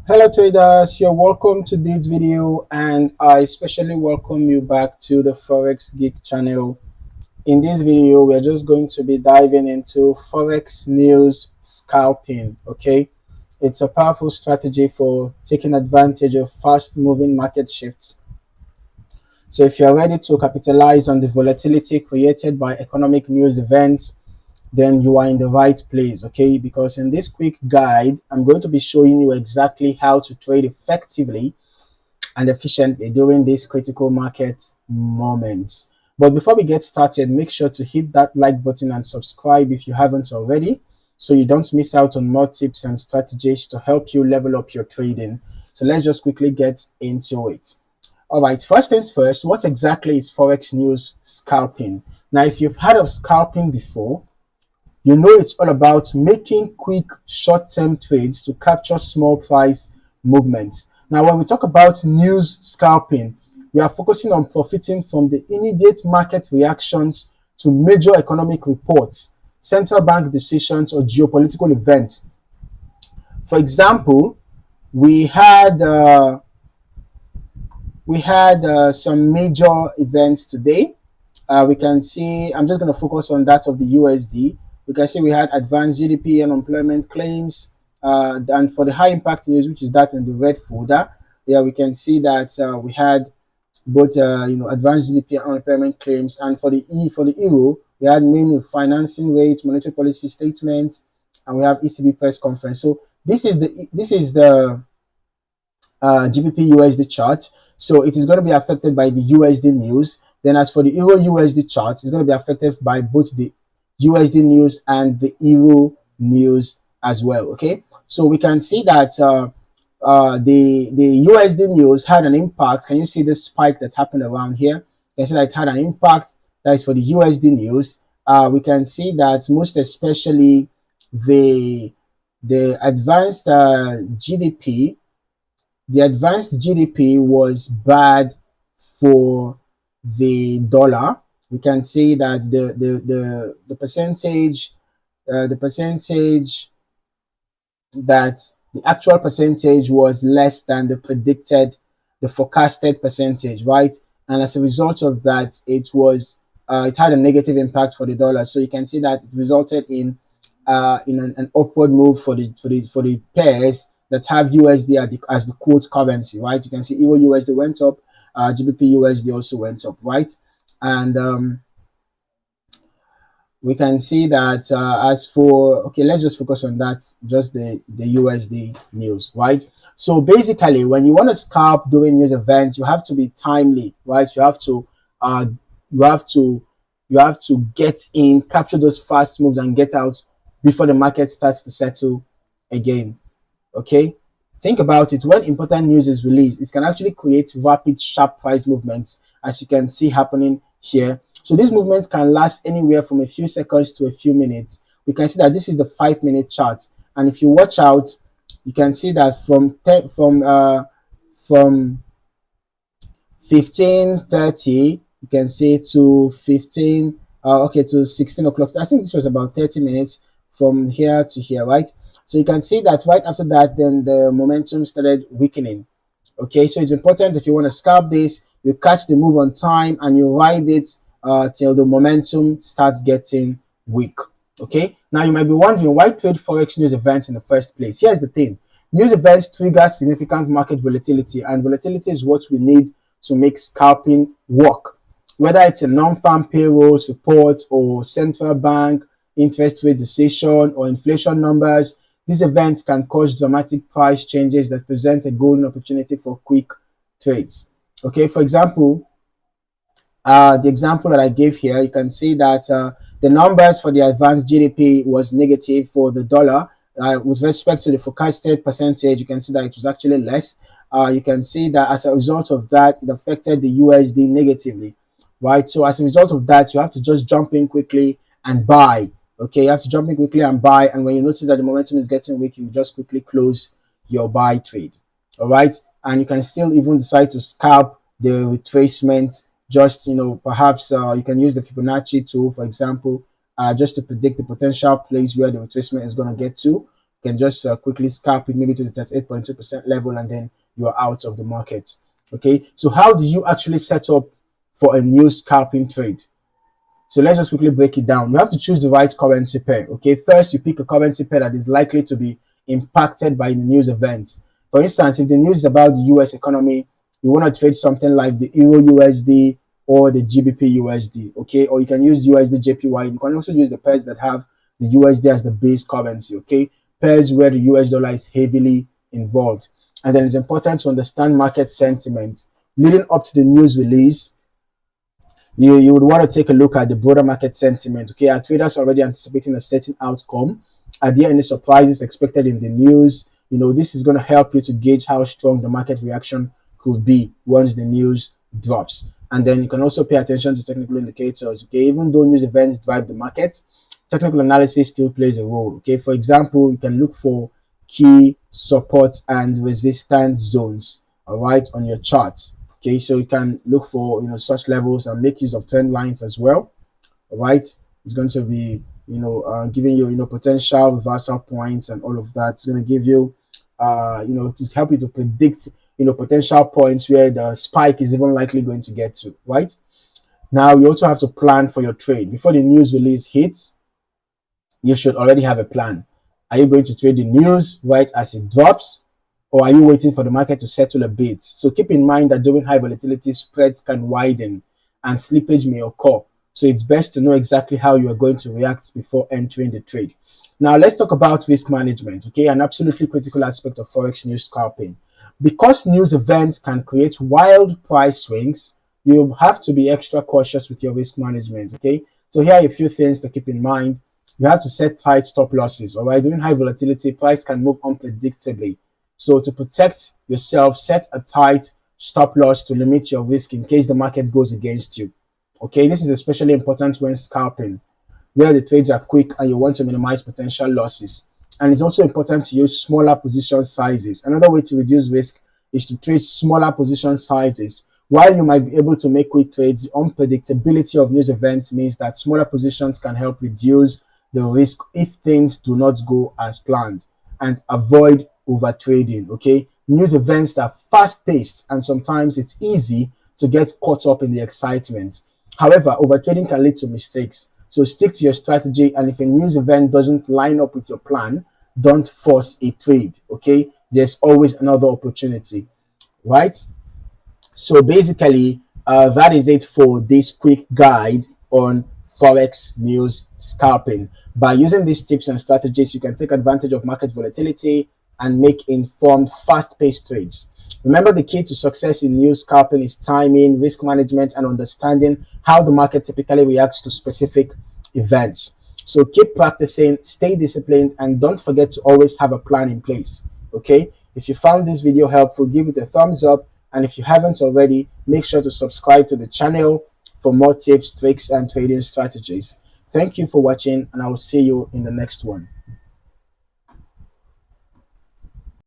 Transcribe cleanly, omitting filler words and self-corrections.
Hello traders, you're welcome to this video and I especially welcome you back to the Forex Geek channel. In this video, we're just going to be diving into Forex news scalping, okay? It's a powerful strategy for taking advantage of fast moving market shifts. So if you're ready to capitalize on the volatility created by economic news events, then you are in the right place, okay? Because in this quick guide, I'm going to be showing you exactly how to trade effectively and efficiently during these critical market moments. But before we get started, make sure to hit that like button and subscribe if you haven't already, so you don't miss out on more tips and strategies to help you level up your trading. So let's just quickly get into it. All right, first things first, what exactly is Forex news scalping? Now, if you've heard of scalping before, you know it's all about making quick short-term trades to capture small price movements. Now, when we talk about news scalping, we are focusing on profiting from the immediate market reactions to major economic reports, central bank decisions, or geopolitical events. For example, we had some major events today. We can see, I'm just going to focus on that of the USD. We can see we had advanced GDP and unemployment claims. And for the high impact news, which is that in the red folder, yeah, we can see that we had both advanced GDP and unemployment claims. And for the euro, we had mainly financing rates, monetary policy statement, and we have ECB press conference. So this is the GBP USD chart. So it is going to be affected by the USD news. Then as for the Euro USD chart, it's going to be affected by both the USD news and the Euro news as well. Okay, so we can see that the USD news had an impact. Can you see the spike that happened around here? You can see that it had an impact. That is for the USD news. We can see that most especially the advanced GDP. The advanced GDP was bad for the dollar. We can see that the percentage that the actual percentage was less than the forecasted percentage, right? And as a result of that, it had a negative impact for the dollar. So you can see that it resulted in an upward move for the pairs that have USD as the quote currency, right? You can see Euro USD went up, GBP USD also went up, right? And we can see that let's just focus on that, just the USD news, right? So basically, when you want to scalp during news events, you have to be timely, right? Uh, you have to you have to get in, capture those fast moves, and get out before the market starts to settle again. Okay, think about it. When important news is released, it can actually create rapid, sharp price movements, as you can see happening here. So these movements can last anywhere from a few seconds to a few minutes. We can see that this is the 5-minute chart, and if you watch out, you can see that from 15:30, you can see to 16 o'clock. I think this was about 30 minutes from here to here, right? So you can see that right after that, then the momentum started weakening. Okay, so it's important, if you want to scalp this, you catch the move on time and you ride it till the momentum starts getting weak. Okay, now you might be wondering, why trade Forex news events in the first place? Here's the thing. News events trigger significant market volatility, and volatility is what we need to make scalping work. Whether it's a non-farm payrolls report or central bank interest rate decision or inflation numbers, these events can cause dramatic price changes that present a golden opportunity for quick trades. Okay, for example, the example that I gave here, you can see that the numbers for the advanced GDP was negative for the dollar. With respect to the forecasted percentage, you can see that it was actually less. You can see that as a result of that, it affected the USD negatively, right? So as a result of that, you have to just jump in quickly and buy. Okay, you have to jump in quickly and buy. And when you notice that the momentum is getting weak, you just quickly close your buy trade. All right, and you can still even decide to scalp the retracement. Just, perhaps you can use the Fibonacci tool, for example, just to predict the potential place where the retracement is going to get to. You can just quickly scalp it maybe to the 38.2% level, and then you're out of the market. Okay, so how do you actually set up for a new scalping trade? So let's just quickly break it down. You have to choose the right currency pair. Okay, first you pick a currency pair that is likely to be impacted by the news event. For instance, if the news is about the US economy, you want to trade something like the Euro USD or the GBP USD. Okay, or you can use USD JPY. You can also use the pairs that have the USD as the base currency. Okay, pairs where the US dollar is heavily involved. And then it's important to understand market sentiment leading up to the news release. You would want to take a look at the broader market sentiment. Okay, are traders already anticipating a certain outcome? Are there any surprises expected in the news? This is going to help you to gauge how strong the market reaction could be once the news drops. And then you can also pay attention to technical indicators. Okay, even though news events drive the market, technical analysis still plays a role. Okay, for example, you can look for key support and resistance zones, all right, on your chart. Okay, so you can look for such levels and make use of trend lines as well. All right, it's going to be giving you potential reversal points and all of that. It's going to give you just help you to predict potential points where the spike is even likely going to get to. Right now, you also have to plan for your trade before the news release hits. You should already have a plan. Are you going to trade the news right as it drops, or are you waiting for the market to settle a bit? So keep in mind that during high volatility, spreads can widen and slippage may occur. So it's best to know exactly how you are going to react before entering the trade. Now let's talk about risk management, okay? An absolutely critical aspect of Forex news scalping. Because news events can create wild price swings, you have to be extra cautious with your risk management, okay? So here are a few things to keep in mind. You have to set tight stop losses, all right? During high volatility, price can move unpredictably. So to protect yourself, set a tight stop loss to limit your risk in case the market goes against you. Okay, this is especially important when scalping, where the trades are quick and you want to minimize potential losses. And it's also important to use smaller position sizes. Another way to reduce risk is to trade smaller position sizes. While you might be able to make quick trades, the unpredictability of news events means that smaller positions can help reduce the risk if things do not go as planned, and avoid over trading. Okay, news events are fast paced and sometimes it's easy to get caught up in the excitement. However, over trading can lead to mistakes. So stick to your strategy, and if a news event doesn't line up with your plan, don't force a trade. Okay, there's always another opportunity, right? So basically, that is it for this quick guide on Forex news scalping. By using these tips and strategies, you can take advantage of market volatility and make informed, fast-paced trades. Remember, the key to success in news scalping is timing, risk management, and understanding how the market typically reacts to specific events. So keep practicing, stay disciplined, and don't forget to always have a plan in place. Okay? If you found this video helpful, give it a thumbs up. And if you haven't already, make sure to subscribe to the channel for more tips, tricks, and trading strategies. Thank you for watching, and I will see you in the next one.